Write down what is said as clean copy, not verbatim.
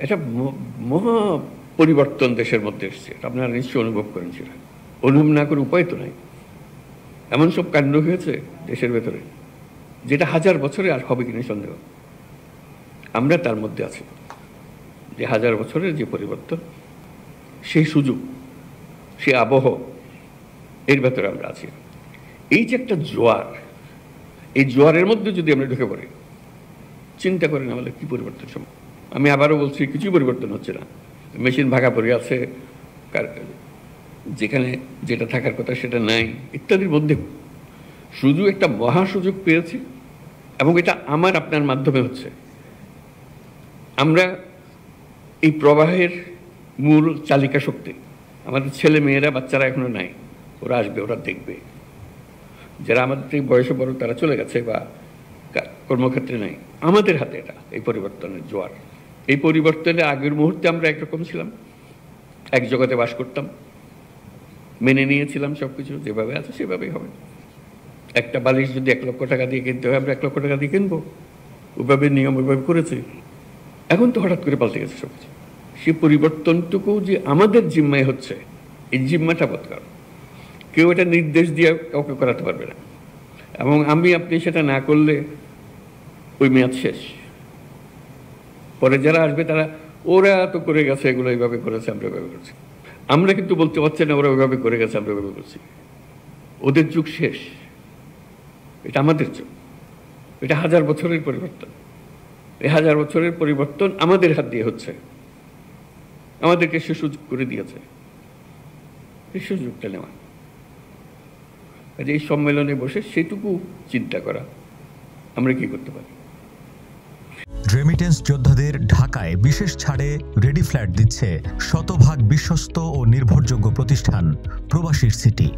এটা মহা পরিবর্তন দেশের মধ্যে এসছে, আপনারা নিশ্চয়ই অনুভব করেন। সেটা অনুভব না করে উপায় তো নাই। এমন সব কাণ্ড হয়েছে দেশের ভেতরে যেটা 1000 বছরে আর হবে কিনা সন্দেহ। আমরা তার মধ্যে আছি, যে 1000 বছরের যে পরিবর্তন, সেই সুযোগ, সেই আবহ, এর ভেতরে আমরা আছি। এই যে একটা জোয়ার, এই জোয়ারের মধ্যে যদি আমরা ঢুকে পড়ি, চিন্তা করেন আমাদের কি পরিবর্তন সম্ভব। আমি আবারও বলছি, কিছুই পরিবর্তন হচ্ছে না। মেশিন ভাগা পড়ে আছে, যেখানে যেটা থাকার কথা সেটা নাই, ইত্যাদির মধ্যে শুধু একটা মহা সুযোগ পেয়েছি, এবং এটা আমার আপনার মাধ্যমে হচ্ছে। আমরা এই প্রবাহের মূল চালিকা শক্তি। আমাদের ছেলে মেয়েরা, বাচ্চারা এখনো নাই, ওরা আসবে, ওরা দেখবে। যারা আমাদের থেকে বয়সে বড় তারা চলে গেছে বা কর্মক্ষেত্রে নাই। আমাদের হাতে এটা, এই পরিবর্তনের জোয়ার। এই পরিবর্তনের আগের মুহূর্তে আমরা একরকম ছিলাম, এক জগতে বাস করতাম, মেনে নিয়েছিলাম সবকিছু যেভাবে আছে সেভাবেই হবে। একটা বালিশ যদি 1 লক্ষ টাকা দিয়ে কিনতে হয়, আমরা 1 লক্ষ টাকা দিয়ে কিনবো, ওইভাবে নিয়ম ওইভাবে করেছি। এখন তো হঠাৎ করে পাল্টে গেছে সবকিছু। সেই পরিবর্তনটুকু যে আমাদের জিম্মায় হচ্ছে, এই জিম্মাটা বদকার। কেউ এটা নির্দেশ দিয়ে কাউকে করাতে পারবে না, এবং আমি আপনি সেটা না করলে ওই মেয়াদ শেষ। পরে যারা আসবে তারা, ওরা তো করে গেছে, এগুলো এইভাবে করেছে, আমরা এভাবে করছি। আমরা কিন্তু বলতে পারছি না ওরা ওইভাবে করে গেছে, আমরা ওইভাবে করছি। ওদের যুগ শেষ, এটা আমাদের যুগ। এটা 1000 বছরের পরিবর্তন। এই 1000 বছরের পরিবর্তন আমাদের হাত দিয়ে হচ্ছে, আমাদেরকে সে সুযোগ করে দিয়েছে। এই সুযোগটা নেওয়া, এই সম্মেলনে বসে সেটুকু চিন্তা করা, আমরা কি করতে পারি। রেমিটেন্স যোদ্ধাদের ঢাকায় বিশেষ ছাড়ে রেডি ফ্ল্যাট দিচ্ছে শতভাগ বিশ্বস্ত ও নির্ভরযোগ্য প্রতিষ্ঠান প্রবাসীর সিটি।